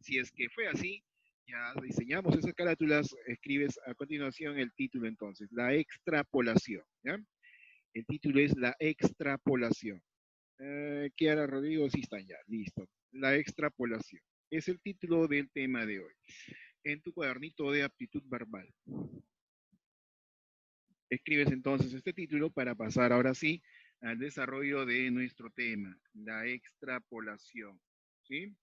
Si es que fue así, ya diseñamos esas carátulas, escribes a continuación el título entonces, la extrapolación, ¿ya? El título es la extrapolación. Kiara Rodrigo, sí están ya, listo. La extrapolación. Es el título del tema de hoy. En tu cuadernito de aptitud verbal. Escribes entonces este título para pasar ahora sí al desarrollo de nuestro tema, la extrapolación. ¿Sí?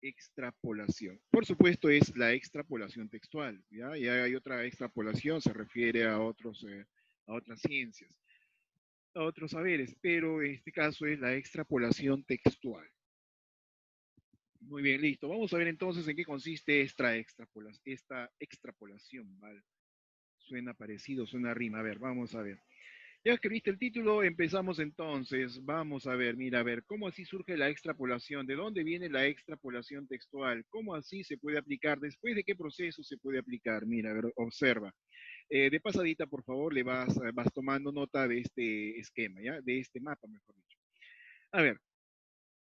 Extrapolación. Por supuesto es la extrapolación textual, ¿ya? Ya hay otra extrapolación, se refiere a otras ciencias, a otros saberes, pero en este caso es la extrapolación textual. Muy bien, listo. Vamos a ver entonces en qué consiste esta extrapolación, ¿vale? Suena parecido, suena rima. A ver, vamos a ver. Ya escribiste el título, empezamos entonces. Vamos a ver, mira, a ver, ¿cómo así surge la extrapolación? ¿De dónde viene la extrapolación textual? ¿Cómo así se puede aplicar? ¿Después de qué proceso se puede aplicar? Mira, a ver, observa. De pasadita, por favor, vas tomando nota de este esquema, ¿ya? De este mapa, mejor dicho. A ver,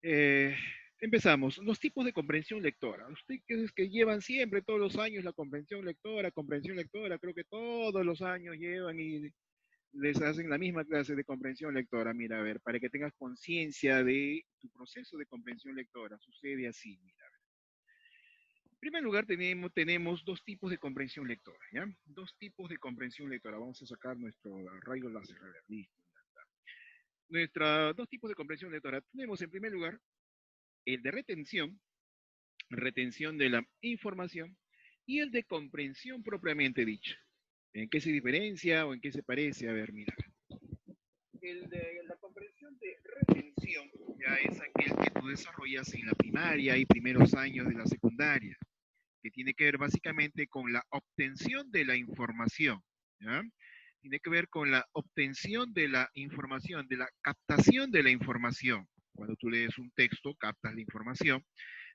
eh, empezamos. Los tipos de comprensión lectora. Ustedes que llevan siempre, todos los años, la comprensión lectora, creo que todos los años llevan y les hacen la misma clase de comprensión lectora. Mira, a ver, para que tengas conciencia de tu proceso de comprensión lectora. Sucede así, mira. En primer lugar, tenemos dos tipos de comprensión lectora, ¿ya? Dos tipos de comprensión lectora. Vamos a sacar nuestro rayo láser. A ver, listo. Dos tipos de comprensión lectora. Tenemos en primer lugar el de retención de la información, y el de comprensión propiamente dicha. ¿En qué se diferencia o en qué se parece? A ver, mira. El de la comprensión de retención ya es aquel que tú desarrollas en la primaria y primeros años de la secundaria, que tiene que ver básicamente con la obtención de la información, ¿ya? Tiene que ver con la obtención de la información, de la captación de la información. Cuando tú lees un texto, captas la información,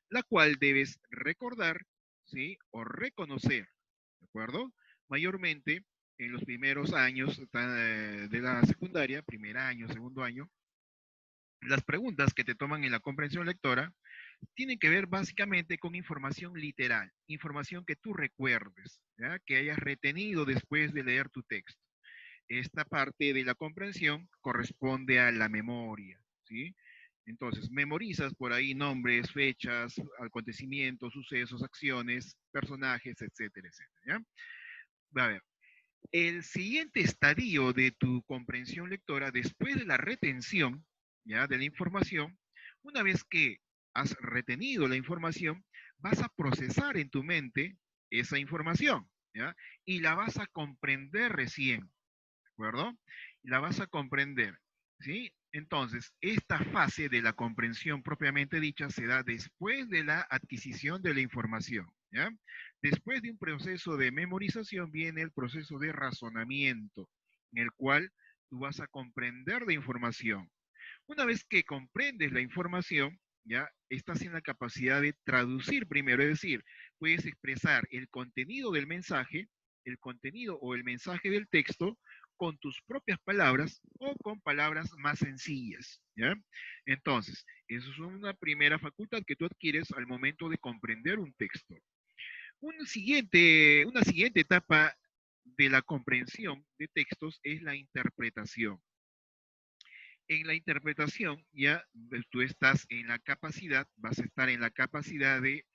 la cual debes recordar, ¿sí? O reconocer, ¿de acuerdo? Mayormente en los primeros años de la secundaria, primer año, segundo año, las preguntas que te toman en la comprensión lectora tienen que ver básicamente con información literal, información que tú recuerdes, ¿ya? Que hayas retenido después de leer tu texto. Esta parte de la comprensión corresponde a la memoria, ¿sí? Entonces, memorizas por ahí nombres, fechas, acontecimientos, sucesos, acciones, personajes, etcétera, etcétera, ¿ya? A ver, el siguiente estadio de tu comprensión lectora, después de la retención, ¿ya? De la información, una vez que has retenido la información, vas a procesar en tu mente esa información, ¿ya? Y la vas a comprender recién, ¿de acuerdo? Y la vas a comprender, ¿sí? Entonces, esta fase de la comprensión propiamente dicha se da después de la adquisición de la información, ¿ya? Después de un proceso de memorización viene el proceso de razonamiento, en el cual tú vas a comprender la información. Una vez que comprendes la información, ya estás en la capacidad de traducir primero, es decir, puedes expresar el contenido del mensaje, el contenido o el mensaje del texto con tus propias palabras o con palabras más sencillas, ¿ya? Entonces, eso es una primera facultad que tú adquieres al momento de comprender un texto. Una siguiente etapa de la comprensión de textos es la interpretación. En la interpretación ya tú estás en la capacidad, vas a estar en la capacidad de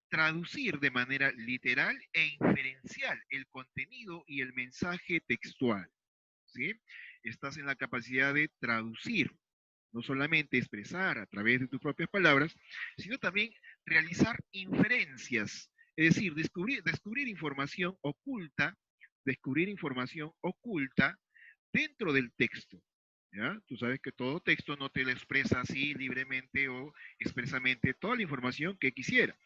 traducir de manera literal e inferencial el contenido y el mensaje textual, ¿sí? Estás en la capacidad de traducir, no solamente expresar a través de tus propias palabras, sino también realizar inferencias, es decir, descubrir información oculta dentro del texto. ¿Ya? Tú sabes que todo texto no te lo expresa así libremente o expresamente toda la información que quisiera.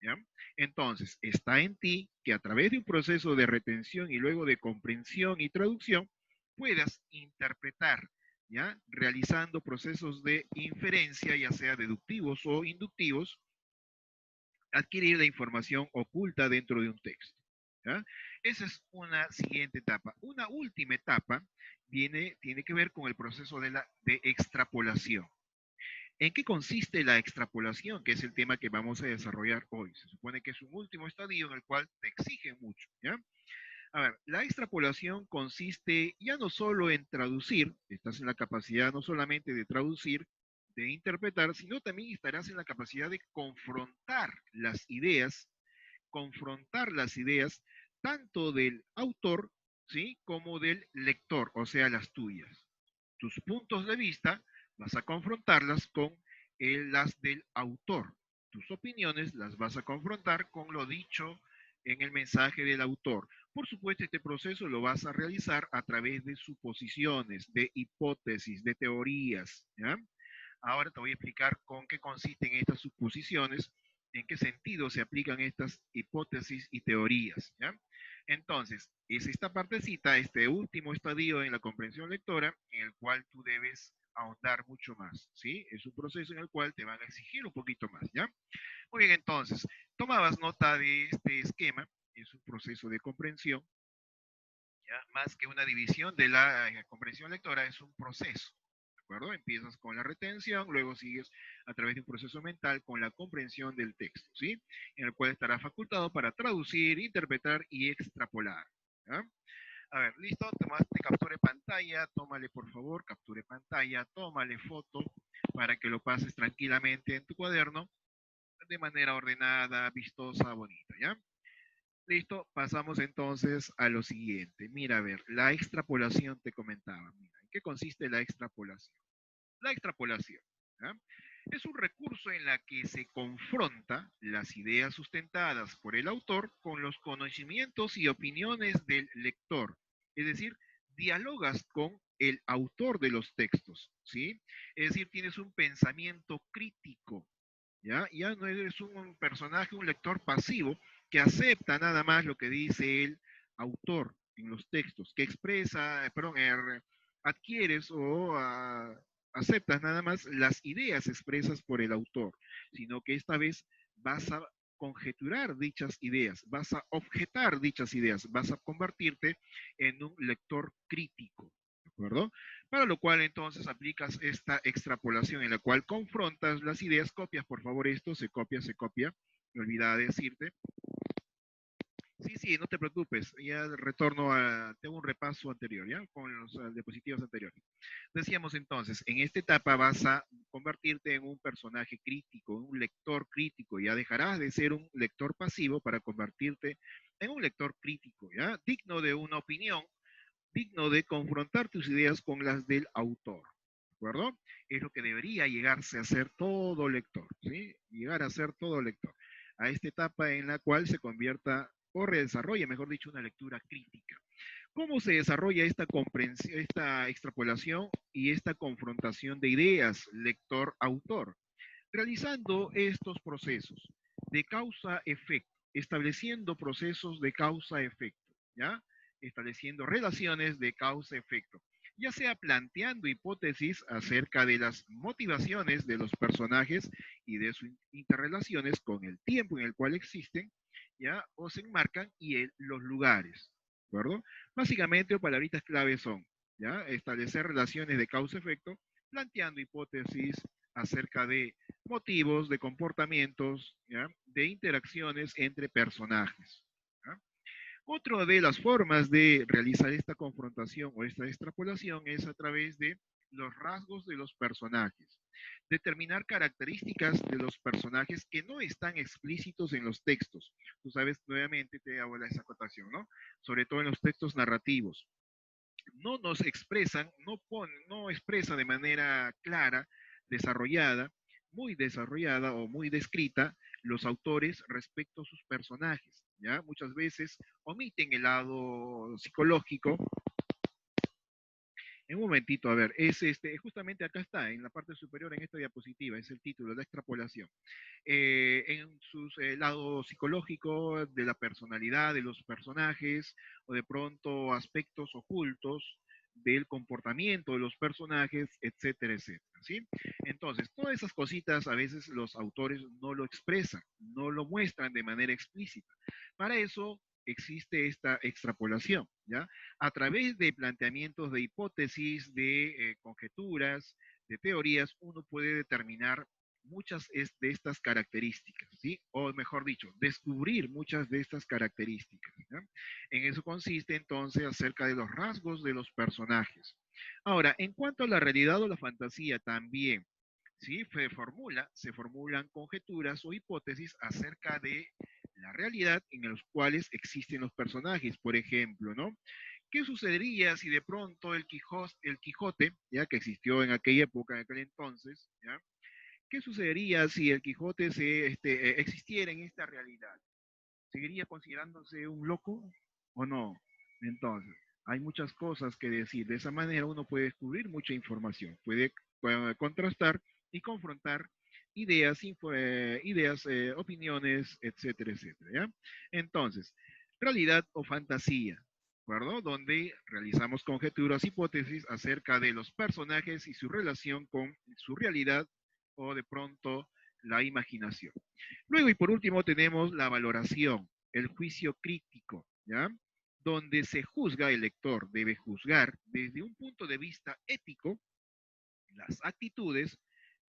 ¿Ya? Entonces, está en ti que a través de un proceso de retención y luego de comprensión y traducción puedas interpretar, ¿ya? Realizando procesos de inferencia, ya sea deductivos o inductivos, adquirir la información oculta dentro de un texto. ¿Ya? Esa es una siguiente etapa. Una última etapa tiene que ver con el proceso de extrapolación. ¿En qué consiste la extrapolación, que es el tema que vamos a desarrollar hoy? Se supone que es un último estadio en el cual te exigen mucho, ¿ya? A ver, la extrapolación consiste ya no solo en traducir, estás en la capacidad no solamente de traducir, de interpretar, sino también estarás en la capacidad de confrontar las ideas tanto del autor, ¿sí? Como del lector, o sea, las tuyas. Tus puntos de vista vas a confrontarlas con las del autor. Tus opiniones las vas a confrontar con lo dicho en el mensaje del autor. Por supuesto, este proceso lo vas a realizar a través de suposiciones, de hipótesis, de teorías, ¿ya? Ahora te voy a explicar con qué consisten estas suposiciones, en qué sentido se aplican estas hipótesis y teorías, ¿ya? Entonces, es esta partecita, este último estadio en la comprensión lectora, en el cual tú debes ahondar mucho más, ¿sí? Es un proceso en el cual te van a exigir un poquito más, ¿ya? Muy bien, entonces, tomabas nota de este esquema, es un proceso de comprensión, ¿ya? Más que una división de la comprensión lectora, es un proceso, ¿de acuerdo? Empiezas con la retención, luego sigues a través de un proceso mental con la comprensión del texto, ¿sí? En el cual estará facultado para traducir, interpretar y extrapolar, ¿ya? A ver, listo, tomaste captura de pantalla, tómale por favor, capture pantalla, tómale foto para que lo pases tranquilamente en tu cuaderno de manera ordenada, vistosa, bonita, ¿ya? Listo, pasamos entonces a lo siguiente. Mira, a ver, la extrapolación te comentaba. Mira, ¿en qué consiste la extrapolación? La extrapolación, ¿ya? Es un recurso en la que se confronta las ideas sustentadas por el autor con los conocimientos y opiniones del lector. Es decir, dialogas con el autor de los textos, ¿sí? Es decir, tienes un pensamiento crítico, ¿ya? Ya no eres un personaje, un lector pasivo que acepta nada más lo que dice el autor en los textos, que expresa, perdón, adquieres o aceptas nada más las ideas expresas por el autor, sino que esta vez vas a conjeturar dichas ideas, vas a objetar dichas ideas, vas a convertirte en un lector crítico, ¿de acuerdo? Para lo cual entonces aplicas esta extrapolación en la cual confrontas las ideas, copias, por favor, esto se copia, me olvidaba decirte. Sí, sí, no te preocupes, ya retorno a, tengo un repaso anterior, ¿ya? Con los diapositivos anteriores. Decíamos entonces, en esta etapa vas a convertirte en un personaje crítico, un lector crítico, ya dejarás de ser un lector pasivo para convertirte en un lector crítico, ¿ya? Digno de una opinión, digno de confrontar tus ideas con las del autor, ¿de acuerdo? Es lo que debería llegarse a ser todo lector, ¿sí? Llegar a ser todo lector, a esta etapa en la cual se convierta o redesarrolla, mejor dicho, una lectura crítica. ¿Cómo se desarrolla esta comprensión, esta extrapolación y esta confrontación de ideas lector-autor? Realizando estos procesos de causa-efecto, estableciendo procesos de causa-efecto, ¿ya? Estableciendo relaciones de causa-efecto, ya sea planteando hipótesis acerca de las motivaciones de los personajes y de sus interrelaciones con el tiempo en el cual existen, ¿ya? O se enmarcan y los lugares, ¿de acuerdo? Básicamente, palabritas claves son, ¿ya? Establecer relaciones de causa-efecto, planteando hipótesis acerca de motivos, de comportamientos, ¿ya? De interacciones entre personajes. ¿Ya? Otra de las formas de realizar esta confrontación o esta extrapolación es a través de los rasgos de los personajes. Determinar características de los personajes que no están explícitos en los textos. Tú sabes, nuevamente te hago esa acotación, ¿no? Sobre todo en los textos narrativos. No nos expresan, no expresa de manera clara, desarrollada, muy desarrollada o muy descrita los autores respecto a sus personajes, ¿ya? Muchas veces omiten el lado psicológico. En un momentito, a ver, es justamente acá está, en la parte superior, en esta diapositiva, es el título, la extrapolación. En su lado psicológico, de la personalidad de los personajes, o de pronto aspectos ocultos del comportamiento de los personajes, etcétera, etcétera, ¿sí? Entonces, todas esas cositas a veces los autores no lo expresan, no lo muestran de manera explícita. Para eso existe esta extrapolación, ¿ya? A través de planteamientos de hipótesis, de conjeturas, de teorías, uno puede determinar muchas de estas características, ¿sí? O mejor dicho, descubrir muchas de estas características, ¿ya? En eso consiste entonces acerca de los rasgos de los personajes. Ahora, en cuanto a la realidad o la fantasía, también, ¿sí? Se formulan conjeturas o hipótesis acerca de la realidad en los cuales existen los personajes, por ejemplo, ¿no? ¿Qué sucedería si de pronto el Quijote, ya que existió en aquella época, en aquel entonces, ya? ¿Qué sucedería si el Quijote existiera en esta realidad? ¿Seguiría considerándose un loco o no? Entonces, hay muchas cosas que decir. De esa manera uno puede descubrir mucha información, puede contrastar y confrontar ideas, opiniones, etcétera, etcétera, ¿ya? Entonces, realidad o fantasía, ¿de acuerdo? Donde realizamos conjeturas, hipótesis acerca de los personajes y su relación con su realidad o de pronto la imaginación. Luego y por último tenemos la valoración, el juicio crítico, ¿ya? Donde se juzga, el lector debe juzgar desde un punto de vista ético las actitudes,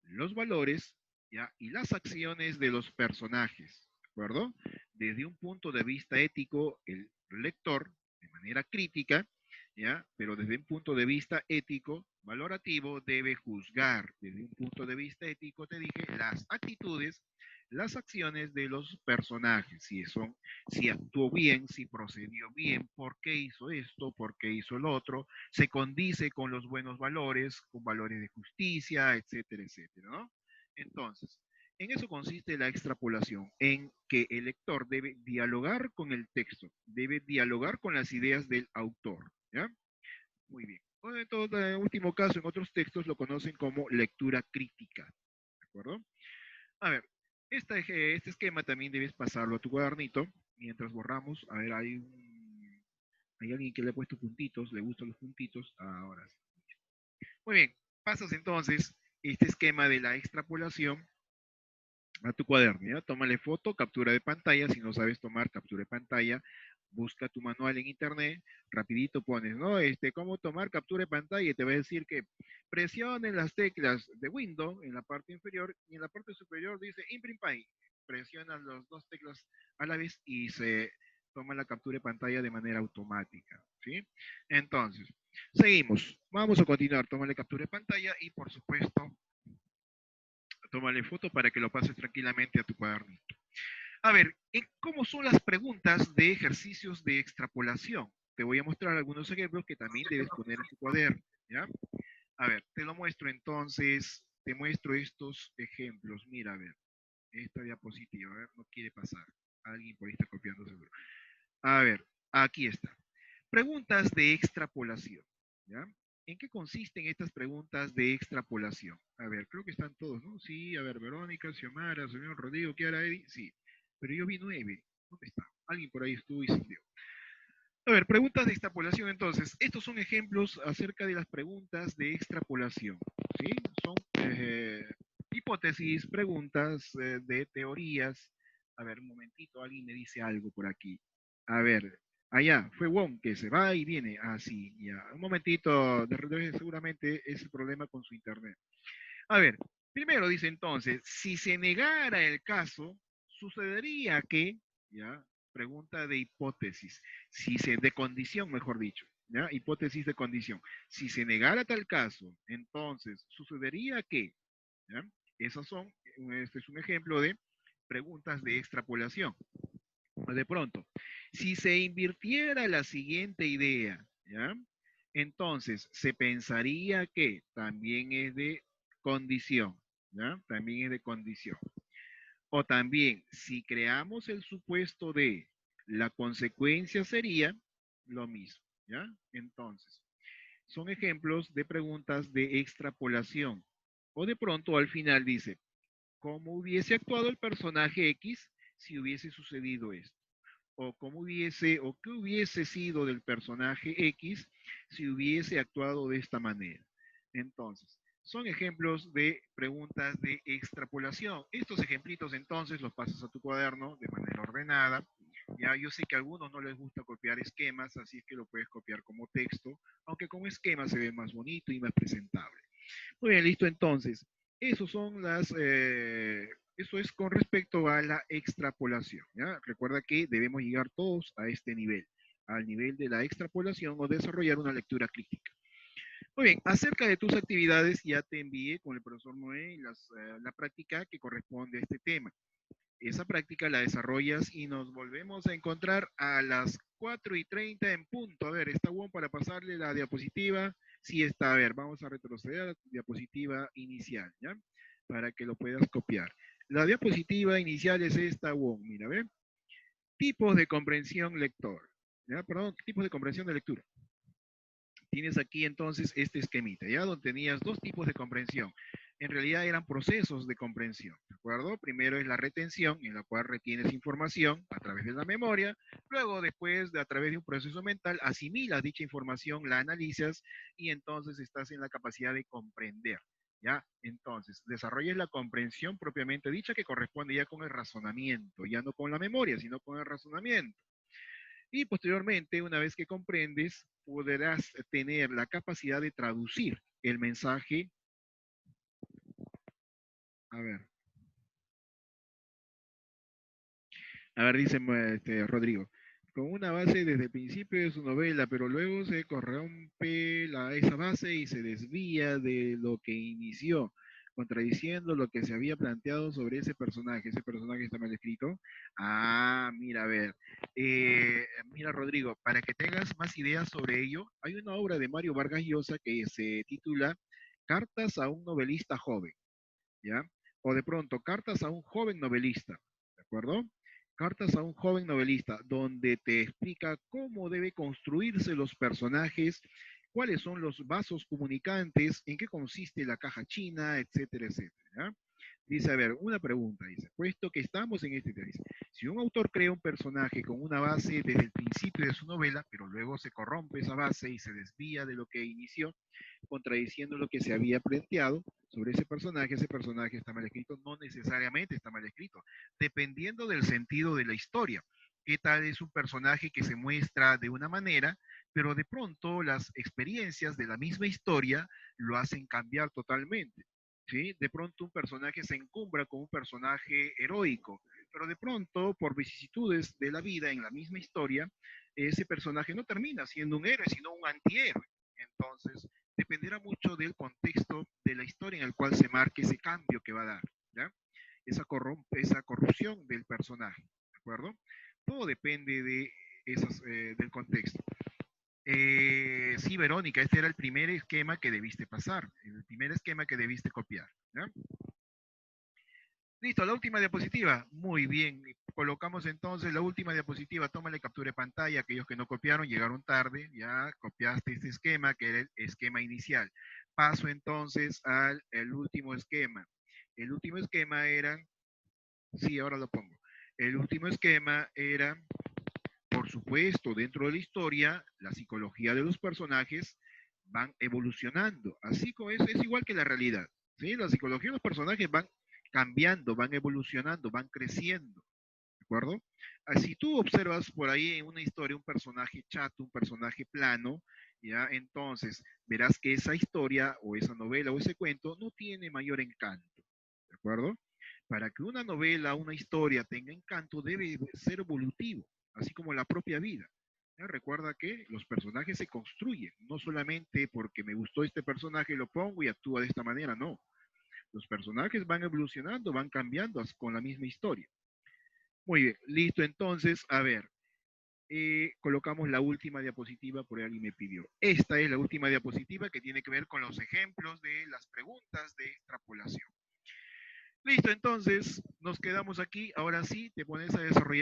los valores, ¿ya? Y las acciones de los personajes, ¿de acuerdo? Desde un punto de vista ético, el lector, de manera crítica, ¿ya? Pero desde un punto de vista ético, valorativo, debe juzgar, desde un punto de vista ético, te dije, las actitudes, las acciones de los personajes, si actuó bien, si procedió bien, por qué hizo esto, por qué hizo el otro, se condice con los buenos valores, con valores de justicia, etcétera, etcétera, ¿no? Entonces, en eso consiste la extrapolación, en que el lector debe dialogar con el texto, debe dialogar con las ideas del autor, ¿ya? Muy bien. Bueno, en todo último caso, en otros textos lo conocen como lectura crítica, ¿de acuerdo? A ver, este esquema también debes pasarlo a tu cuadernito mientras borramos. A ver, hay alguien que le ha puesto puntitos, le gustan los puntitos. Ahora sí. Muy bien, pasas entonces este esquema de la extrapolación a tu cuaderno, ¿ya? Tómale foto, captura de pantalla, si no sabes tomar captura de pantalla, busca tu manual en internet, rapidito pones, ¿no? Cómo tomar captura de pantalla y te va a decir que presionen las teclas de Windows en la parte inferior y en la parte superior dice Imprint Page. Presionas las dos teclas a la vez y se toma la captura de pantalla de manera automática, ¿sí? Entonces, seguimos. Vamos a continuar. Tómale captura de pantalla y, por supuesto, tómale foto para que lo pases tranquilamente a tu cuadernito. A ver, ¿cómo son las preguntas de ejercicios de extrapolación? Te voy a mostrar algunos ejemplos que también debes poner en tu cuaderno, ¿ya? A ver, te lo muestro entonces, te muestro estos ejemplos. Mira, a ver, esta diapositiva, a ver, no quiere pasar. Alguien por ahí está copiando seguro. A ver, aquí está. Preguntas de extrapolación, ¿ya? ¿En qué consisten estas preguntas de extrapolación? A ver, creo que están todos, ¿no? Sí, a ver, Verónica, Xiomara, señor Rodrigo, Kiara, Eddie, sí. Pero yo vi 9. ¿Dónde está? Alguien por ahí estuvo y se dio. A ver, preguntas de extrapolación entonces. Estos son ejemplos acerca de las preguntas de extrapolación, ¿sí? Son hipótesis, preguntas de teorías. A ver, un momentito, alguien me dice algo por aquí. A ver, allá, fue Wong que se va y viene. Ah, sí, ya. Un momentito, seguramente es el problema con su internet. A ver, primero dice entonces, si se negara el caso, sucedería que, ya, pregunta de hipótesis, de condición, mejor dicho, ya, hipótesis de condición. Si se negara tal caso, entonces, sucedería que, ya, este es un ejemplo de preguntas de extrapolación. De pronto, si se invirtiera la siguiente idea, ¿ya? Entonces, se pensaría que también es de condición, ¿ya? También es de condición. O también, si creamos el supuesto de la consecuencia sería lo mismo, ¿ya? Entonces, son ejemplos de preguntas de extrapolación. O de pronto al final dice, ¿cómo hubiese actuado el personaje X si hubiese sucedido esto? O qué hubiese sido del personaje X si hubiese actuado de esta manera. Entonces, son ejemplos de preguntas de extrapolación. Estos ejemplitos entonces los pasas a tu cuaderno de manera ordenada. Ya, yo sé que a algunos no les gusta copiar esquemas, así es que lo puedes copiar como texto, aunque como esquema se ve más bonito y más presentable. Muy bien, listo. Entonces, eso es con respecto a la extrapolación, ¿ya? Recuerda que debemos llegar todos a este nivel, al nivel de la extrapolación o desarrollar una lectura crítica. Muy bien, acerca de tus actividades, ya te envié con el profesor Noé la práctica que corresponde a este tema. Esa práctica la desarrollas y nos volvemos a encontrar a las 4:30 en punto. A ver, ¿está bueno para pasarle la diapositiva? Sí está. A ver, vamos a retroceder a la diapositiva inicial, ¿ya? Para que lo puedas copiar. La diapositiva inicial es esta, Wong. Mira, ¿ve? Tipos de comprensión lector. ¿Ya? Perdón, tipos de comprensión de lectura. Tienes aquí entonces este esquemita, ¿ya? Donde tenías dos tipos de comprensión. En realidad eran procesos de comprensión, ¿de acuerdo? Primero es la retención, en la cual retienes información a través de la memoria. Luego, después, a través de un proceso mental, asimilas dicha información, la analizas y entonces estás en la capacidad de comprender, ¿ya? Entonces, desarrollas la comprensión propiamente dicha que corresponde ya con el razonamiento, ya no con la memoria, sino con el razonamiento. Y posteriormente, una vez que comprendes, podrás tener la capacidad de traducir el mensaje. A ver, dice Rodrigo, con una base desde el principio de su novela, pero luego se corrompe esa base y se desvía de lo que inició, contradiciendo lo que se había planteado sobre ese personaje. ¿Ese personaje está mal escrito? Ah, mira, a ver. Mira, Rodrigo, para que tengas más ideas sobre ello, hay una obra de Mario Vargas Llosa que se titula Cartas a un novelista joven. ¿Ya? O de pronto, cartas a un joven novelista, ¿de acuerdo? Cartas a un joven novelista, donde te explica cómo debe construirse los personajes, cuáles son los vasos comunicantes, en qué consiste la caja china, etcétera, etcétera. ¿Ya? Dice, a ver, una pregunta, dice, puesto que estamos en este tema, dice, si un autor crea un personaje con una base desde el principio de su novela, pero luego se corrompe esa base y se desvía de lo que inició, contradiciendo lo que se había planteado sobre ese personaje está mal escrito, no necesariamente está mal escrito, dependiendo del sentido de la historia. ¿Qué tal es un personaje que se muestra de una manera, pero de pronto las experiencias de la misma historia lo hacen cambiar totalmente? ¿Sí? De pronto un personaje se encumbra con un personaje heroico, pero de pronto, por vicisitudes de la vida en la misma historia, ese personaje no termina siendo un héroe, sino un antihéroe. Entonces, dependerá mucho del contexto de la historia en el cual se marque ese cambio que va a dar, ¿ya? Esa corrupción del personaje, ¿de acuerdo? Todo depende de del contexto. Sí, Verónica, este era el primer esquema que debiste pasar, el primer esquema que debiste copiar, ¿ya? Listo, la última diapositiva. Muy bien. Colocamos entonces la última diapositiva. Tómale captura de pantalla. Aquellos que no copiaron llegaron tarde. Ya copiaste este esquema que era el esquema inicial. Paso entonces al el último esquema. El último esquema era, sí, ahora lo pongo. El último esquema era, por supuesto, dentro de la historia, la psicología de los personajes van evolucionando. Así como es igual que la realidad. ¿Sí? La psicología de los personajes van cambiando, van evolucionando, van creciendo. ¿De acuerdo? Si tú observas por ahí en una historia un personaje chato, un personaje plano, ya entonces verás que esa historia o esa novela o ese cuento no tiene mayor encanto. ¿De acuerdo? Para que una novela, una historia tenga encanto, debe ser evolutivo, así como la propia vida. ¿Ya? Recuerda que los personajes se construyen, no solamente porque me gustó este personaje, lo pongo y actúa de esta manera, no. Los personajes van evolucionando, van cambiando con la misma historia. Muy bien, listo. Entonces, a ver, colocamos la última diapositiva, por ahí alguien me pidió. Esta es la última diapositiva que tiene que ver con los ejemplos de las preguntas de extrapolación. Listo, entonces nos quedamos aquí. Ahora sí, te pones a desarrollar